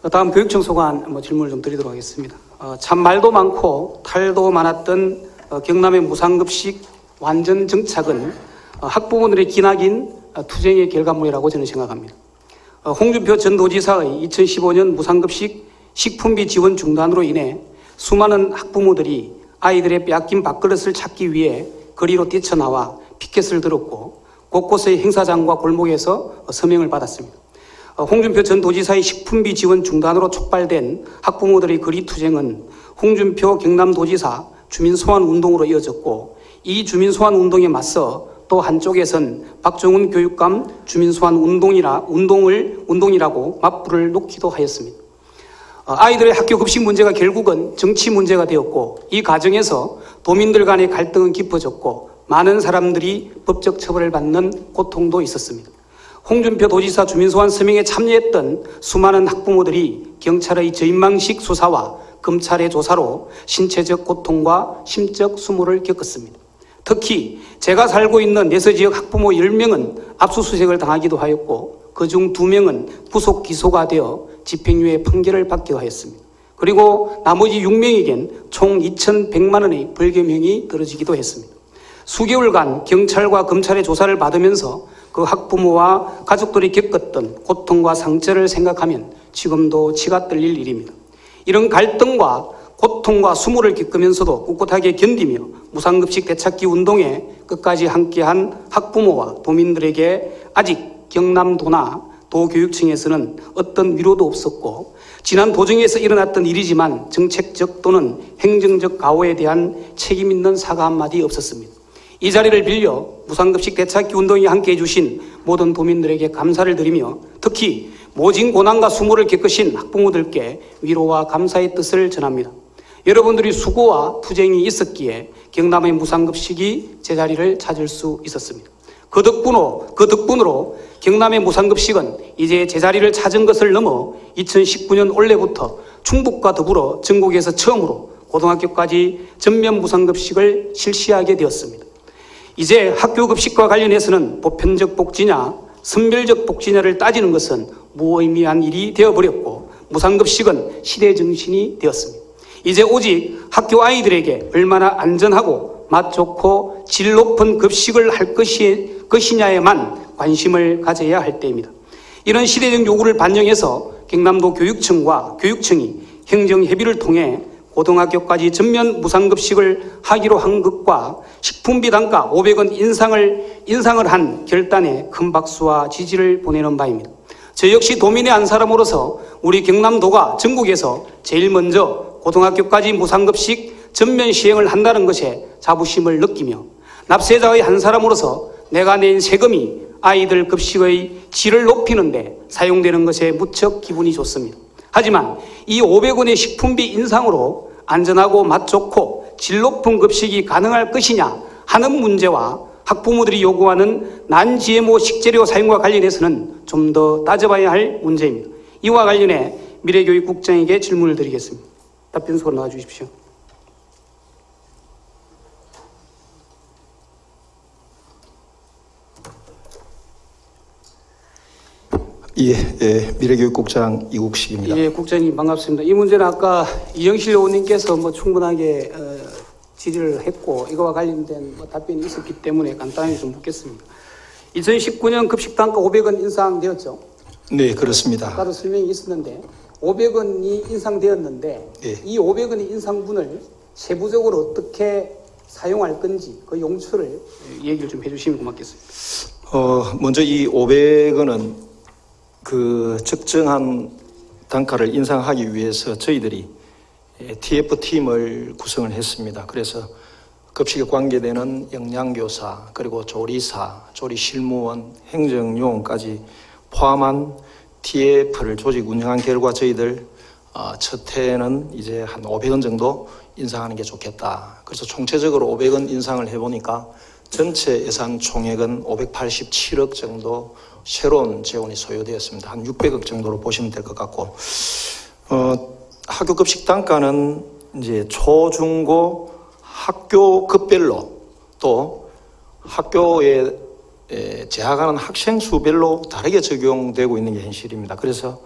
다음 교육청 소관 질문을 좀 드리도록 하겠습니다. 참 말도 많고 탈도 많았던 경남의 무상급식 완전 정착은 학부모들의 기나긴 투쟁의 결과물이라고 저는 생각합니다. 홍준표 전 도지사의 2015년 무상급식 식품비 지원 중단으로 인해 수많은 학부모들이 아이들의 빼앗긴 밥그릇을 찾기 위해 거리로 뛰쳐나와 피켓을 들었고 곳곳의 행사장과 골목에서 서명을 받았습니다. 홍준표 전 도지사의 식품비 지원 중단으로 촉발된 학부모들의 거리투쟁은 홍준표 경남도지사 주민소환운동으로 이어졌고, 이 주민소환운동에 맞서 또 한쪽에선 박종훈 교육감 주민소환운동이라고 맞불을 놓기도 하였습니다. 아이들의 학교 급식 문제가 결국은 정치 문제가 되었고, 이 과정에서 도민들 간의 갈등은 깊어졌고 많은 사람들이 법적 처벌을 받는 고통도 있었습니다. 홍준표 도지사 주민소환 서명에 참여했던 수많은 학부모들이 경찰의 저인망식 수사와 검찰의 조사로 신체적 고통과 심적 수모를 겪었습니다. 특히 제가 살고 있는 내서지역 학부모 10명은 압수수색을 당하기도 하였고, 그중 2명은 구속 기소가 되어 집행유예 판결을 받기도 하였습니다. 그리고 나머지 6명에겐 총 2,100만 원의 벌금형이 떨어지기도 했습니다. 수개월간 경찰과 검찰의 조사를 받으면서 그 학부모와 가족들이 겪었던 고통과 상처를 생각하면 지금도 치가 떨릴 일입니다. 이런 갈등과 고통과 수모를 겪으면서도 꿋꿋하게 견디며 무상급식 되찾기 운동에 끝까지 함께한 학부모와 도민들에게 아직 경남도나 도교육청에서는 어떤 위로도 없었고, 지난 도정에서 일어났던 일이지만 정책적 또는 행정적 가오에 대한 책임 있는 사과 한마디 없었습니다. 이 자리를 빌려 무상급식 되찾기 운동에 함께해 주신 모든 도민들에게 감사를 드리며, 특히 모진 고난과 수모를 겪으신 학부모들께 위로와 감사의 뜻을 전합니다. 여러분들이 수고와 투쟁이 있었기에 경남의 무상급식이 제자리를 찾을 수 있었습니다. 그 덕분으로 경남의 무상급식은 이제 제자리를 찾은 것을 넘어 2019년 올해부터 충북과 더불어 전국에서 처음으로 고등학교까지 전면 무상급식을 실시하게 되었습니다. 이제 학교 급식과 관련해서는 보편적 복지냐 선별적 복지냐를 따지는 것은 무의미한 일이 되어버렸고, 무상급식은 시대 정신이 되었습니다. 이제 오직 학교 아이들에게 얼마나 안전하고 맛 좋고 질 높은 급식을 할 것이냐에만 관심을 가져야 할 때입니다. 이런 시대적 요구를 반영해서 경남도 교육청과 교육청이 행정협의를 통해 고등학교까지 전면 무상급식을 하기로 한 것과 식품비 단가 500원 인상을 한 결단에 큰 박수와 지지를 보내는 바입니다. 저 역시 도민의 한 사람으로서 우리 경남도가 전국에서 제일 먼저 고등학교까지 무상급식 전면 시행을 한다는 것에 자부심을 느끼며, 납세자의 한 사람으로서 내가 낸 세금이 아이들 급식의 질을 높이는 데 사용되는 것에 무척 기분이 좋습니다. 하지만 이 500원의 식품비 인상으로 안전하고 맛 좋고 질 높은 급식이 가능할 것이냐 하는 문제와 학부모들이 요구하는 non-GMO 식재료 사용과 관련해서는 좀 더 따져봐야 할 문제입니다. 이와 관련해 미래교육국장에게 질문을 드리겠습니다. 답변서로 나와주십시오. 미래교육국장 이국식입니다. 예, 국장님 반갑습니다. 이 문제는 아까 이정실 의원님께서 충분하게 질의를 했고, 이거와 관련된 답변이 있었기 때문에 간단하게 좀 묻겠습니다. 2019년 급식단가 500원 인상되었죠? 네, 그렇습니다. 아까도 설명이 있었는데 500원이 인상되었는데, 예, 이 500원의 인상분을 세부적으로 어떻게 사용할 건지 그 용처를 얘기를 좀 해주시면 고맙겠습니다. 먼저 이 500원은 그 적정한 단가를 인상하기 위해서 저희들이 TF팀을 구성을 했습니다. 그래서 급식에 관계되는 영양교사, 그리고 조리사, 조리실무원, 행정요원까지 포함한 TF를 조직 운영한 결과 저희들 첫 해는 이제 한 500원 정도 인상하는 게 좋겠다. 그래서 총체적으로 500원 인상을 해보니까 전체 예산 총액은 587억 정도 새로운 재원이 소요되었습니다. 한 600억 정도로 보시면 될 것 같고, 학교 급식 단가는 이제 초, 중, 고 학교 급별로 또 학교의 재학하는 학생 수별로 다르게 적용되고 있는 게 현실입니다. 그래서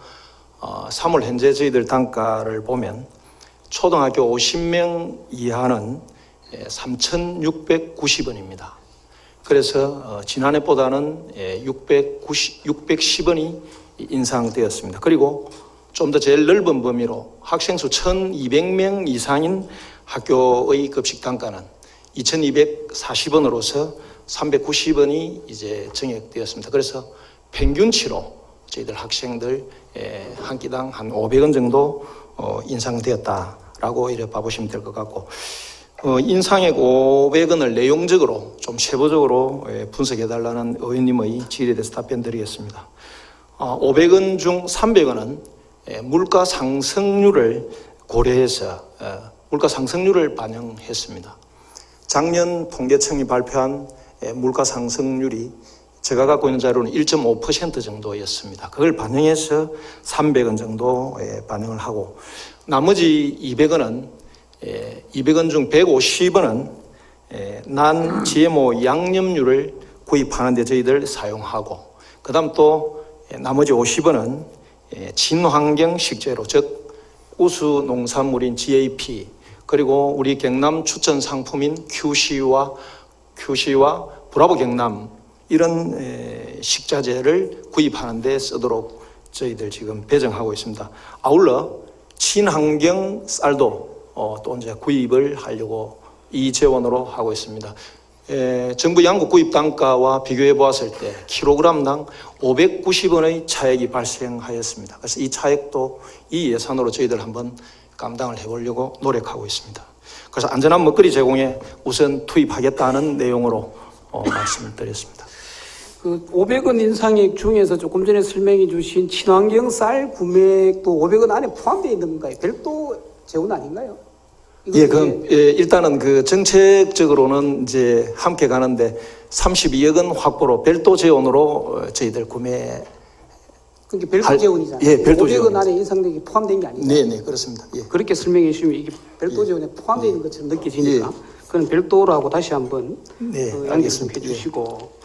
3월 현재 저희들 단가를 보면 초등학교 50명 이하는 3,690원입니다. 그래서 지난해보다는 610원이 인상되었습니다. 그리고 좀 더 제일 넓은 범위로 학생 수 1,200명 이상인 학교의 급식 단가는 2,240원으로서 390원이 이제 정액되었습니다. 그래서 평균치로 저희들 학생들 한 끼당 한 500원 정도 인상되었다라고 이렇게 봐보시면 될 것 같고, 인상액 500원을 내용적으로 좀 세부적으로 분석해달라는 의원님의 질의에 대해서 답변 드리겠습니다. 500원 중 300원은 물가 상승률을 고려해서 물가 상승률을 반영했습니다. 작년 통계청이 발표한 물가 상승률이 제가 갖고 있는 자료는 1.5% 정도였습니다. 그걸 반영해서 300원 정도 반영을 하고, 나머지 200원은 200원 중 150원은 난 GMO 양념류를 구입하는 데 저희들 사용하고, 그 다음 또 나머지 50원은 친환경 식재료, 즉 우수 농산물인 GAP, 그리고 우리 경남 추천 상품인 QC와 브라보 경남, 이런 식자재를 구입하는 데 쓰도록 저희들 지금 배정하고 있습니다. 아울러 친환경 쌀도 또 이제 구입을 하려고 이 재원으로 하고 있습니다. 정부 양국 구입 단가와 비교해 보았을 때 킬로그램당 590원의 차액이 발생하였습니다. 그래서 이 차액도 이 예산으로 저희들 한번 감당을 해보려고 노력하고 있습니다. 그래서 안전한 먹거리 제공에 우선 투입하겠다는 내용으로 말씀을 드렸습니다. 그 500원 인상액 중에서 조금 전에 설명해 주신 친환경 쌀 구매액도 500원 안에 포함되어 있는 건가요? 별도 재원 아닌가요? 예, 그럼 일단은 그 정책적으로는 이제 함께 가는데 32억 원 확보로 별도 재원으로 저희들 구매. 그게 별도 재원이잖아요. 예, 별도 500원 재원. 안에 인상된 게 포함된 게 아니에요. 네, 네, 그렇습니다. 예. 그렇게 설명해 주시면 이게 별도 재원에 포함되어 있는 것처럼 느껴지니까 그건 별도라고 다시 한번 양해 좀 해주시고.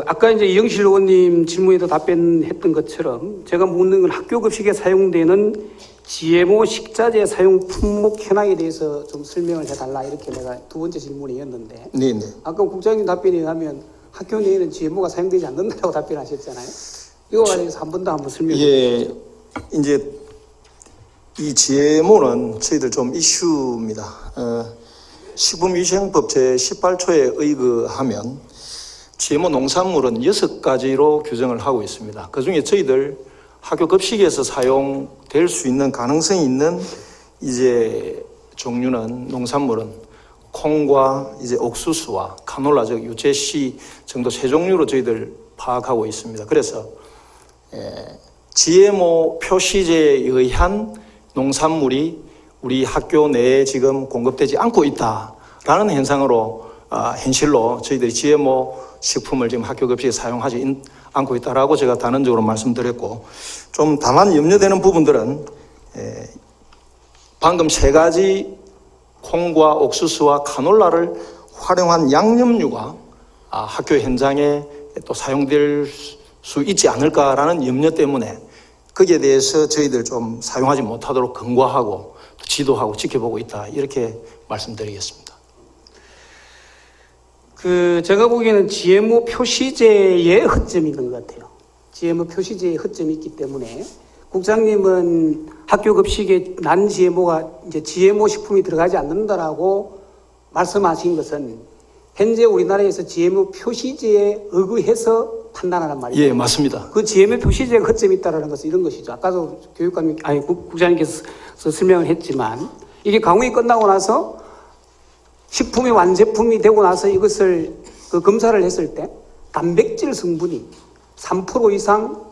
아까 이제 이영실 의원님 질문에도 답변했던 것처럼 제가 묻는 건 학교 급식에 사용되는 GMO 식자재 사용 품목 현황에 대해서 좀 설명을 해달라, 이렇게 내가 두 번째 질문이었는데, 네, 네. 아까 국장님 답변에 의하면 학교 내에는 GMO가 사용되지 않는다고 답변하셨잖아요. 이거 관련해서 한 번 더 한번 설명해 주세요. 예, 이제 이 GMO는 저희들 좀 이슈입니다. 식품위생법 제18조에 의거하면 GMO 농산물은 6가지로 규정을 하고 있습니다. 그 중에 저희들 학교 급식에서 사용될 수 있는 가능성이 있는 이제 종류는, 농산물은 콩과 이제 옥수수와 카놀라, 즉 유제씨 정도 세 종류로 저희들 파악하고 있습니다. 그래서 GMO 표시제에 의한 농산물이 우리 학교 내에 지금 공급되지 않고 있다라는 현상으로 현실로 저희들이 GMO 식품을 지금 학교 급식에 사용하지 않고 있다라고 제가 단언적으로 말씀드렸고, 좀 다만 염려되는 부분들은 방금 세 가지 콩과 옥수수와 카놀라를 활용한 양념류가 학교 현장에 또 사용될 수 있지 않을까라는 염려 때문에 거기에 대해서 저희들 좀 사용하지 못하도록 경고하고 또 지도하고 지켜보고 있다, 이렇게 말씀드리겠습니다. 제가 보기에는 GMO 표시제의 허점이 있는 것 같아요. GMO 표시제의 허점이 있기 때문에 국장님은 학교 급식에 난 GMO가 이제 GMO 식품이 들어가지 않는다라고 말씀하신 것은 현재 우리나라에서 GMO 표시제에 의거해서 판단하는 말이죠. 예, 맞습니다. 그 GMO 표시제가 허점이 있다는 것은 이런 것이죠. 아까도 국장님께서 설명을 했지만, 이게 강의가 끝나고 나서 식품이 완제품이 되고 나서 이것을 검사를 했을 때 단백질 성분이 3% 이상,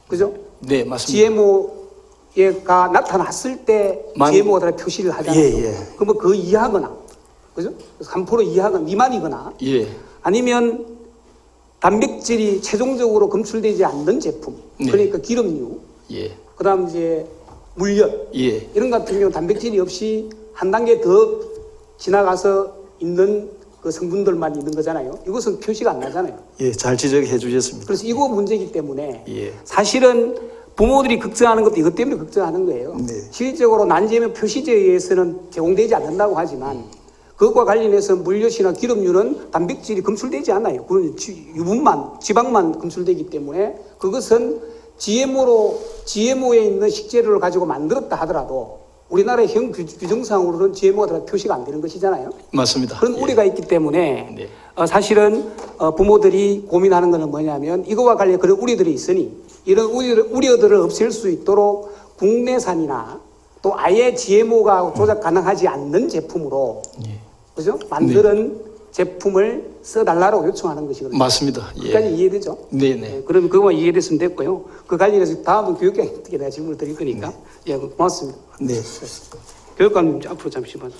그죠? 네, 맞습니다. GMO가 나타났을 때 GMO가 표시를 하잖아요. 예. 그러면 그 이하거나, 그죠? 3% 이하거나 미만이거나, 예. 아니면 단백질이 최종적으로 검출되지 않는 제품, 네. 그러니까 기름류, 예. 그다음 이제 물엿, 예. 이런 같은 경우 단백질이 없이 한 단계 더 지나가서 있는 그 성분들만 있는 거잖아요. 이것은 표시가 안 나잖아요. 예, 잘 지적해 주셨습니다. 그래서 이거 문제이기 때문에 예. 사실은 부모들이 걱정하는 것도 이것 때문에 걱정하는 거예요. 네. 실질적으로 난제면 표시제에 의해서는 제공되지 않는다고 하지만 그것과 관련해서 물엿이나 기름류는 단백질이 검출되지 않아요. 그건 유분만, 지방만 검출되기 때문에 그것은 GMO에 있는 식재료를 가지고 만들었다 하더라도 우리나라의 현 규정상으로는 GMO가 표시가 안 되는 것이잖아요. 맞습니다. 그런 예. 우려가 있기 때문에 네. 사실은 부모들이 고민하는 것은 뭐냐면 이거와 관련 그런 우려들이 있으니 이런 우려들을 없앨 수 있도록 국내산이나 또 아예 GMO가 조작 가능하지 않는 제품으로 예. 그죠? 만드는 제품을 써달라고 요청하는 것이거든요. 맞습니다. 예. 여기까지 이해되죠? 네네. 그러면 그거만 이해됐으면 됐고요. 그 관련해서 다음은 교육감님께 내가 질문을 드릴 거니까. 예, 고맙습니다. 네. 교육감님 앞으로 잠시만요.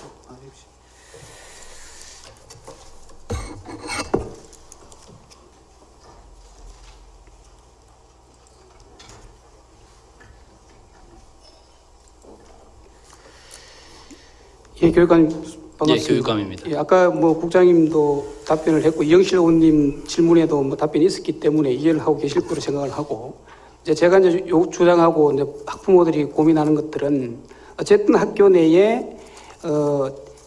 예, 교육감님 반갑습니다. 예, 교육감입니다. 예, 아까 뭐 국장님도 답변을 했고 이영실 의원님 질문에도 뭐 답변이 있었기 때문에 이해를 하고 계실 거로 생각을 하고 이제 제가 이제 주장하고 이제 학부모들이 고민하는 것들은 어쨌든 학교 내에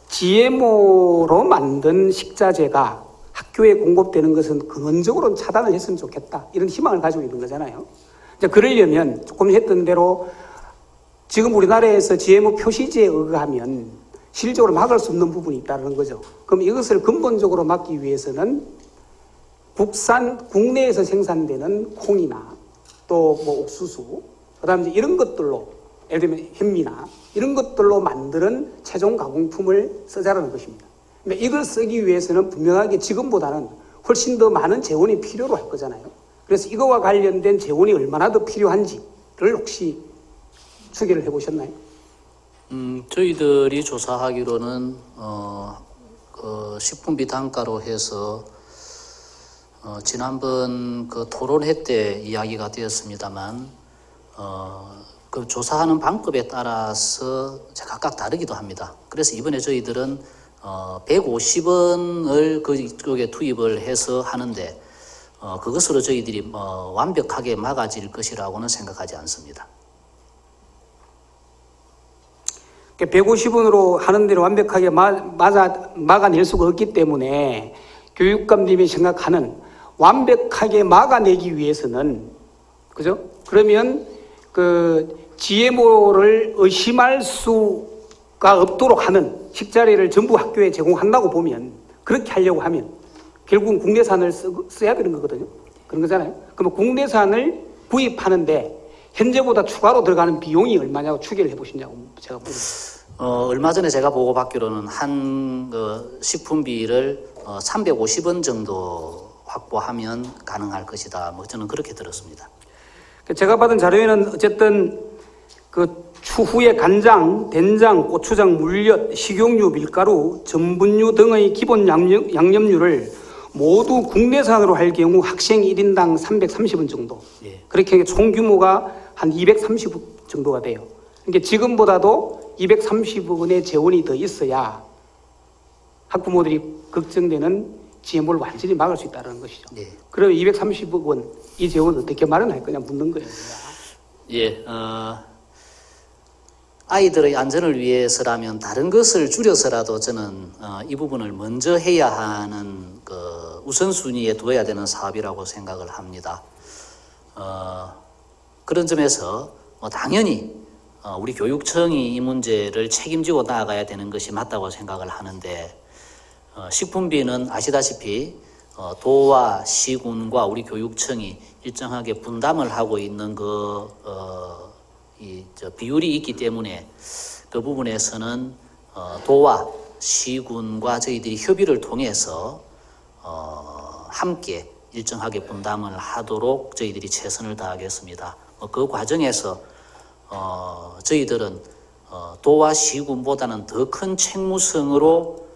GMO로 만든 식자재가 학교에 공급되는 것은 근원적으로는 차단을 했으면 좋겠다 이런 희망을 가지고 있는 거잖아요. 이제 그러려면 조금 했던 대로 지금 우리나라에서 GMO 표시제에 의거하면 실질적으로 막을 수 없는 부분이 있다는 거죠. 그럼 이것을 근본적으로 막기 위해서는 국내에서 생산되는 콩이나 또 뭐 옥수수, 그 다음에 이런 것들로, 예를 들면 현미나 이런 것들로 만드는 최종 가공품을 쓰자라는 것입니다. 그러니까 이걸 쓰기 위해서는 분명하게 지금보다는 훨씬 더 많은 재원이 필요로 할 거잖아요. 그래서 이거와 관련된 재원이 얼마나 더 필요한지를 혹시 추계를 해보셨나요? 저희들이 조사하기로는 그 식품비 단가로 해서 지난번 그 토론회 때 이야기가 되었습니다만 그 조사하는 방법에 따라서 각각 다르기도 합니다. 그래서 이번에 저희들은 150원을 그쪽에 투입을 해서 하는데 그것으로 저희들이 완벽하게 막아질 것이라고는 생각하지 않습니다. 150원으로 하는 대로 완벽하게 막아낼 수가 없기 때문에 교육감님이 생각하는 완벽하게 막아내기 위해서는 그죠? 그러면 그 GMO를 의심할 수가 없도록 하는 식자재를 전부 학교에 제공한다고 보면 그렇게 하려고 하면 결국은 국내산을 써야 되는 거거든요. 그런 거잖아요. 그러면 국내산을 구입하는데 현재보다 추가로 들어가는 비용이 얼마냐고 추계를 해보시냐고 제가 물어봅니다. 얼마 전에 제가 보고받기로는 한 식품비를 350원 정도 확보하면 가능할 것이다. 뭐 저는 그렇게 들었습니다. 제가 받은 자료에는 어쨌든 그 추후에 간장, 된장, 고추장, 물엿, 식용유, 밀가루, 전분유 등의 기본 양념류를 모두 국내산으로 할 경우 학생 1인당 330원 정도. 예. 그렇게 총 규모가 한 230원 정도가 돼요. 그러니까 지금보다도 230원의 재원이 더 있어야 학부모들이 걱정되는 GMO를 완전히 막을 수 있다는 것이죠. 예. 그러면 230억 원, 이 재원을 어떻게 마련할 거냐 묻는 거예요. 예, 아이들의 안전을 위해서라면 다른 것을 줄여서라도 저는 이 부분을 먼저 해야 하는 그 우선순위에 두어야 되는 사업이라고 생각을 합니다. 그런 점에서 당연히 우리 교육청이 이 문제를 책임지고 나아가야 되는 것이 맞다고 생각을 하는데 식품비는 아시다시피 도와 시군과 우리 교육청이 일정하게 분담을 하고 있는 비율이 있기 때문에 그 부분에서는 도와 시군과 저희들이 협의를 통해서 함께 일정하게 분담을 하도록 저희들이 최선을 다하겠습니다. 그 과정에서 저희들은 도와 시군보다는 더 큰 책무성으로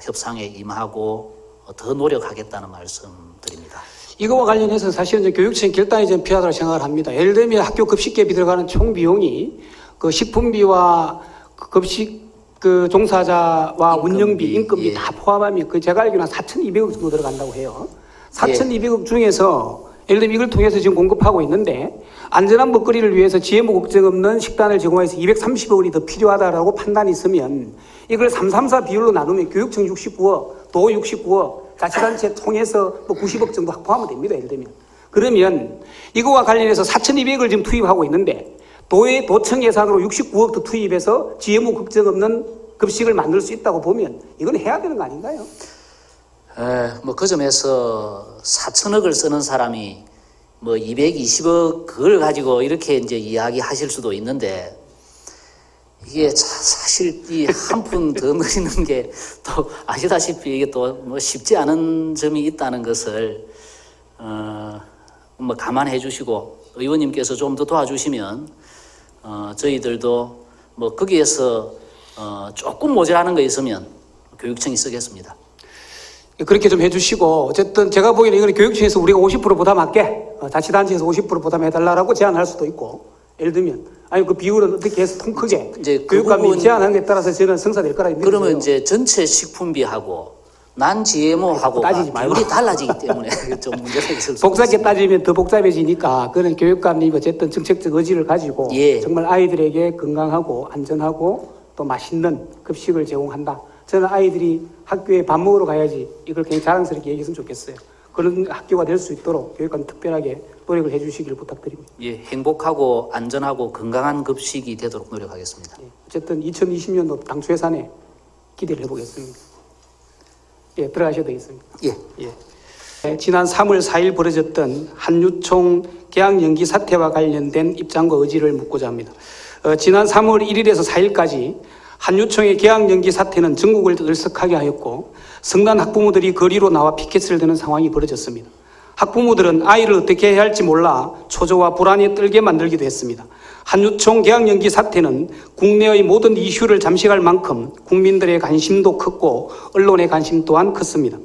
협상에 임하고 더 노력하겠다는 말씀드립니다. 이거와 관련해서 사실은 이제 교육청이 결단이 좀 필요하다고 생각을 합니다. 예를 들면 학교 급식계비 들어가는 총 비용이 그 식품비와 급식 그 종사자와 운영비, 인건비 예. 다 포함하면 그 제가 알기로는 4,200억 정도 들어간다고 해요. 4,200억 중에서 예를 들면 이걸 통해서 지금 공급하고 있는데 안전한 먹거리를 위해서 지혜무 걱정 없는 식단을 제공해서 230억 원이 더 필요하다라고 판단이 있으면 이걸 334 비율로 나누면 교육청 69억, 도 69억, 자치단체 통해서 뭐 90억 정도 확보하면 됩니다. 예를 들면. 그러면 이거와 관련해서 4,200억을 지금 투입하고 있는데 도청 예산으로 69억 더 투입해서 지혜무 걱정 없는 급식을 만들 수 있다고 보면 이건 해야 되는 거 아닌가요? 뭐 그 점에서 4천억을 쓰는 사람이 뭐 220억 그걸 가지고 이렇게 이제 이야기하실 수도 있는데 이게 사실 이 한 푼 더 넣는 게 또 아시다시피 이게 또 뭐 쉽지 않은 점이 있다는 것을 뭐 감안해 주시고 의원님께서 좀 더 도와주시면 저희들도 뭐 거기에서 조금 모자라는 거 있으면 교육청이 쓰겠습니다. 그렇게 좀 해주시고 어쨌든 제가 보기에는 이거는 교육청에서 우리가 50% 부담할게 자치단체에서 50% 부담해달라고 제안할 수도 있고 예를 들면 아니 그 비율은 어떻게 해서 통 크게 이제 그 교육감이 부분, 제안하는 데 따라서 저는 성사될 거라 믿어요. 그러면 이제 전체 식품비하고 난GMO하고 따지지 말고. 비율이 달라지기 때문에 좀 문제가 있을 수 복잡하게 있습니다. 따지면 더 복잡해지니까 그는 교육감님 어쨌든 정책적 의지를 가지고 예. 정말 아이들에게 건강하고 안전하고 또 맛있는 급식을 제공한다. 저는 아이들이 학교에 밥 먹으러 가야지 이걸 굉장히 자랑스럽게 얘기했으면 좋겠어요. 그런 학교가 될 수 있도록 교육감 특별하게 노력을 해주시기를 부탁드립니다. 예, 행복하고 안전하고 건강한 급식이 되도록 노력하겠습니다. 예, 어쨌든 2020년도 당초 예산에 기대를 해보겠습니다. 예, 들어가셔도 되겠습니다. 예. 예. 지난 3월 4일 벌어졌던 한유총 개학 연기 사태와 관련된 입장과 의지를 묻고자 합니다. 지난 3월 1일에서 4일까지 한유총의 개학 연기 사태는 전국을 들썩하게 하였고 성난 학부모들이 거리로 나와 피켓을 드는 상황이 벌어졌습니다. 학부모들은 아이를 어떻게 해야 할지 몰라 초조와 불안에 떨게 만들기도 했습니다. 한유총 개학 연기 사태는 국내의 모든 이슈를 잠식할 만큼 국민들의 관심도 컸고 언론의 관심 또한 컸습니다.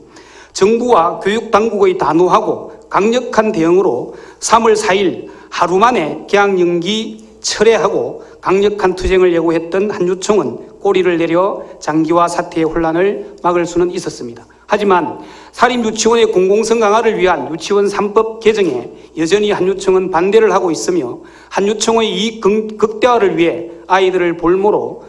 정부와 교육당국의 단호하고 강력한 대응으로 3월 4일 하루 만에 개학 연기 철회하고 강력한 투쟁을 예고했던 한유총은 꼬리를 내려 장기화 사태의 혼란을 막을 수는 있었습니다. 하지만 사립유치원의 공공성 강화를 위한 유치원 3법 개정에 여전히 한유총은 반대를 하고 있으며 한유총의 이 극대화를 위해 아이들을 볼모로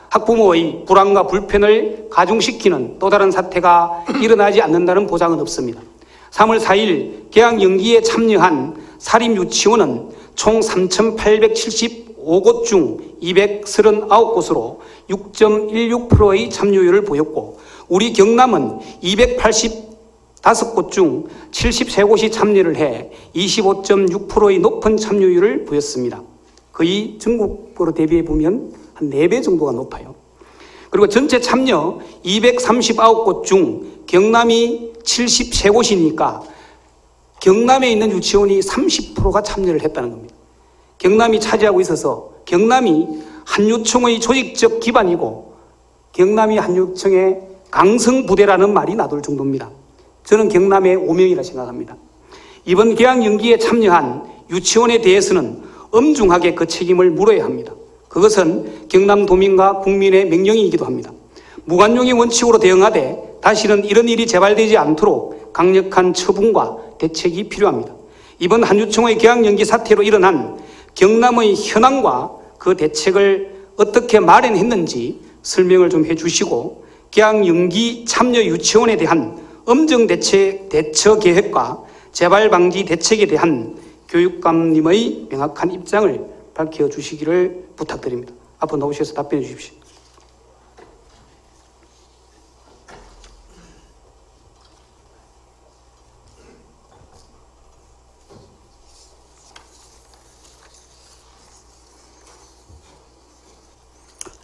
학부모의 불안과 불편을 가중시키는 또 다른 사태가 일어나지 않는다는 보장은 없습니다. 3월 4일 개학 연기에 참여한 사립유치원은 총 3,875곳 중 239곳으로 6.16%의 참여율을 보였고 우리 경남은 285곳 중 73곳이 참여를 해 25.6%의 높은 참여율을 보였습니다. 거의 전국으로 대비해 보면 한 4배 정도가 높아요. 그리고 전체 참여 239곳 중 경남이 73곳이니까 경남에 있는 유치원이 30%가 참여를 했다는 겁니다. 경남이 차지하고 있어서 경남이 한유총의 조직적 기반이고 경남이 한유총의 강성부대라는 말이 나돌 정도입니다. 저는 경남의 오명이라 생각합니다. 이번 개학 연기에 참여한 유치원에 대해서는 엄중하게 그 책임을 물어야 합니다. 그것은 경남도민과 국민의 명령이기도 합니다. 무관용의 원칙으로 대응하되 다시는 이런 일이 재발되지 않도록 강력한 처분과 대책이 필요합니다. 이번 한유총의 개학 연기 사태로 일어난 경남의 현황과 그 대책을 어떻게 마련했는지 설명을 좀 해주시고 개학 연기 참여 유치원에 대한 엄정 대처 계획과 재발 방지 대책에 대한 교육감님의 명확한 입장을 밝혀주시기를 부탁드립니다. 앞으로 나오셔서 답변해 주십시오.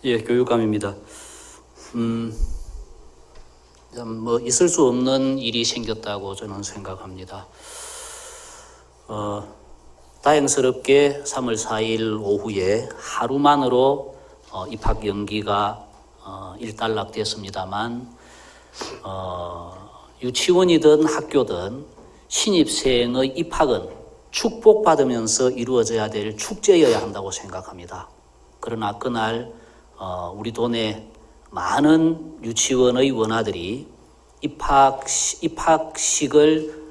예, 교육감입니다. 뭐 있을 수 없는 일이 생겼다고 저는 생각합니다. 다행스럽게 3월 4일 오후에 하루만으로 입학 연기가 일단락됐습니다만 유치원이든 학교든 신입생의 입학은 축복받으면서 이루어져야 될 축제여야 한다고 생각합니다. 그러나 그날 우리 도내 많은 유치원의 원아들이 입학식을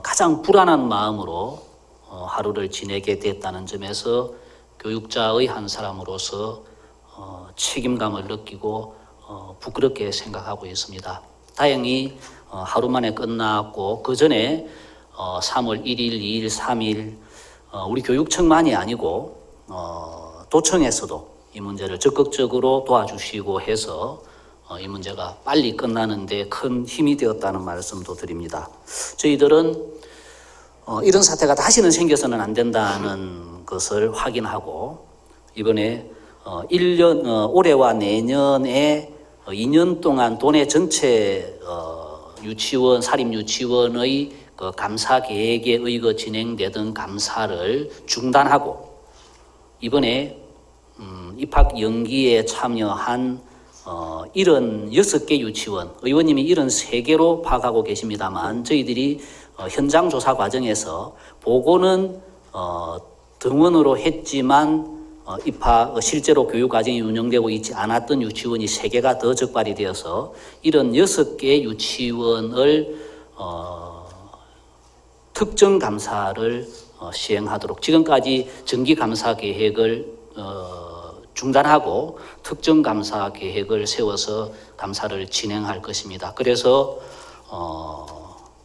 가장 불안한 마음으로 하루를 지내게 됐다는 점에서 교육자의 한 사람으로서 책임감을 느끼고 부끄럽게 생각하고 있습니다. 다행히 하루 만에 끝났고 그 전에 3월 1일, 2일, 3일 우리 교육청만이 아니고 도청에서도 이 문제를 적극적으로 도와주시고 해서 이 문제가 빨리 끝나는데 큰 힘이 되었다는 말씀도 드립니다. 저희들은 이런 사태가 다시는 생겨서는 안 된다는 것을 확인하고 이번에 올해와 내년에 2년 동안 도내 전체 유치원, 사립유치원의 그 감사 계획에 의거 진행되던 감사를 중단하고 이번에 입학 연기에 참여한 76개 유치원, 의원님이 73개로 파악하고 계십니다만 저희들이 현장 조사 과정에서 보고는 등원으로 했지만 실제로 교육 과정이 운영되고 있지 않았던 유치원이 3개가 더 적발이 되어서 76개 유치원을 특정 감사를 시행하도록 지금까지 정기 감사 계획을 중단하고 특정 감사 계획을 세워서 감사를 진행할 것입니다. 그래서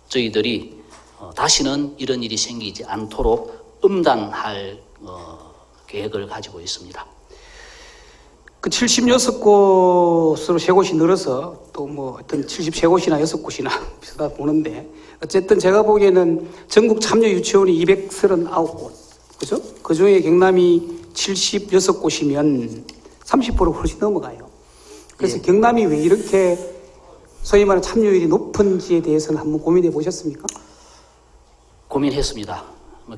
저희들이 다시는 이런 일이 생기지 않도록 엄단할 계획을 가지고 있습니다. 그 76곳으로 3곳이 늘어서 또 뭐 하여튼 73곳이나 6곳이나 비슷하다 보는데 어쨌든 제가 보기에는 전국 참여 유치원이 239곳, 그죠? 그 중에 경남이 76곳이면 30% 훨씬 넘어가요. 그래서 예. 경남이 왜 이렇게 소위 말하는 참여율이 높은지에 대해서는 한번 고민해 보셨습니까? 고민했습니다.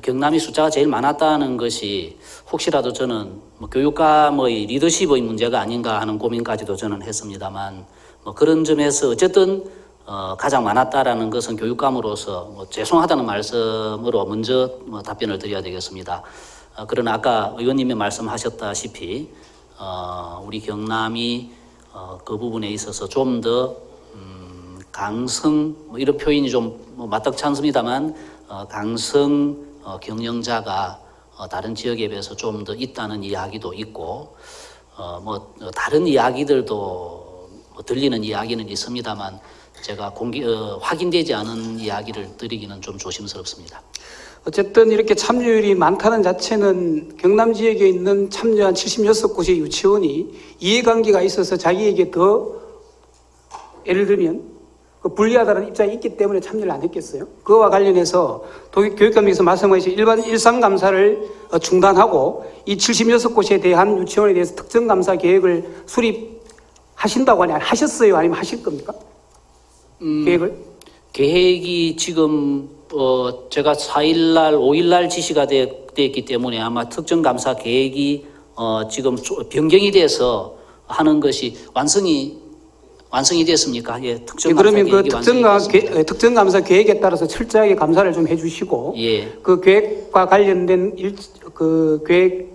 경남이 숫자가 제일 많았다는 것이 혹시라도 저는 교육감의 리더십의 문제가 아닌가 하는 고민까지도 저는 했습니다만 그런 점에서 어쨌든 가장 많았다라는 것은 교육감으로서 죄송하다는 말씀으로 먼저 답변을 드려야 되겠습니다. 그러나 아까 의원님이 말씀하셨다시피 우리 경남이 그 부분에 있어서 좀 더 강성 이런 표현이 좀 맞닥지 않습니다만 강성 경영자가 다른 지역에 비해서 좀 더 있다는 이야기도 있고 다른 이야기들도 들리는 이야기는 있습니다만 제가 확인되지 않은 이야기를 드리기는 좀 조심스럽습니다. 어쨌든 이렇게 참여율이 많다는 자체는 경남 지역에 있는 참여한 76곳의 유치원이 이해관계가 있어서 자기에게 더 예를 들면 불리하다는 입장이 있기 때문에 참여를 안 했겠어요. 그거와 관련해서 교육감님께서 말씀하신 일상 감사를 중단하고 이 76곳에 대한 유치원에 대해서 특정 감사 계획을 수립하신다고 하셨어요? 아니면 하실 겁니까? 계획이 지금 제가 4일날, 5일날 지시가 됐기 때문에 아마 특정 감사 계획이 지금 변경이 돼서 하는 것이 완성이 됐습니까? 예, 특정 감사 그러면 그 계획이 특정 감사 계획에 따라서 철저하게 감사를 좀 해주시고, 예. 그 계획과 관련된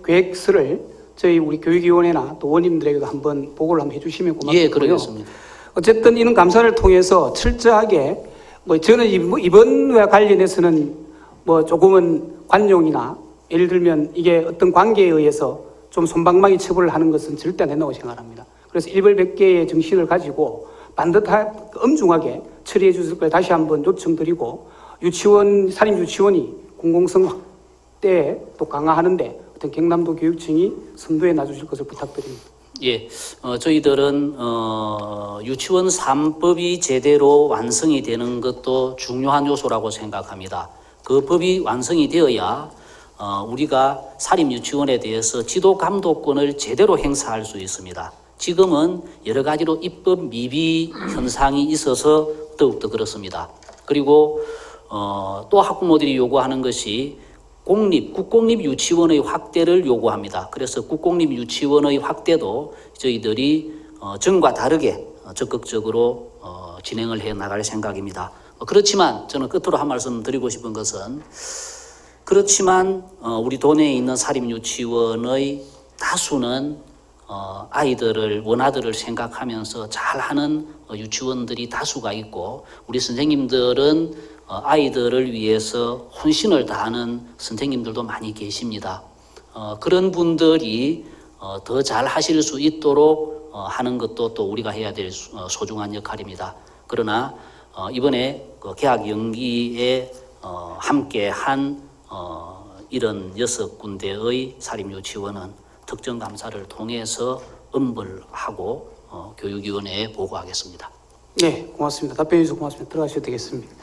계획서를 저희 우리 교육위원회나 또 원님들에게도 한번 보고를 한번 해주시면 고맙겠고요. 예, 그러겠습니다. 어쨌든 이런 감사를 통해서 철저하게 저는 이번과 관련해서는 조금은 관용이나 예를 들면 이게 어떤 관계에 의해서 좀 솜방망이 처벌을 하는 것은 절대 안 된다고 생각합니다. 그래서 일벌백계의 정신을 가지고 엄중하게 처리해 주실 걸 다시 한번 요청드리고 사립유치원이 공공성 확대에 또 강화하는데 어떤 경남도 교육청이 선도에 놔주실 것을 부탁드립니다. 예, 저희들은 유치원 3법이 제대로 완성이 되는 것도 중요한 요소라고 생각합니다. 그 법이 완성이 되어야 우리가 사립유치원에 대해서 지도 감독권을 제대로 행사할 수 있습니다. 지금은 여러 가지로 입법 미비 현상이 있어서 더욱더 그렇습니다. 그리고 또 학부모들이 요구하는 것이 국공립 유치원의 확대를 요구합니다. 그래서 국공립 유치원의 확대도 저희들이 전과 다르게 적극적으로 진행을 해 나갈 생각입니다. 그렇지만 저는 끝으로 한 말씀 드리고 싶은 것은 우리 도내에 있는 사립유치원의 다수는 아이들을 원아들을 생각하면서 잘하는 유치원들이 다수가 있고 우리 선생님들은 아이들을 위해서 혼신을 다하는 선생님들도 많이 계십니다. 그런 분들이 더 잘 하실 수 있도록 하는 것도 또 우리가 해야 될 소중한 역할입니다. 그러나 이번에 그 개학 연기에 함께한 이런 6군데의 사립유치원은 특정감사를 통해서 엄벌하고 교육위원회에 보고하겠습니다. 네, 고맙습니다. 답변해 주셔서 고맙습니다. 들어가셔도 되겠습니다.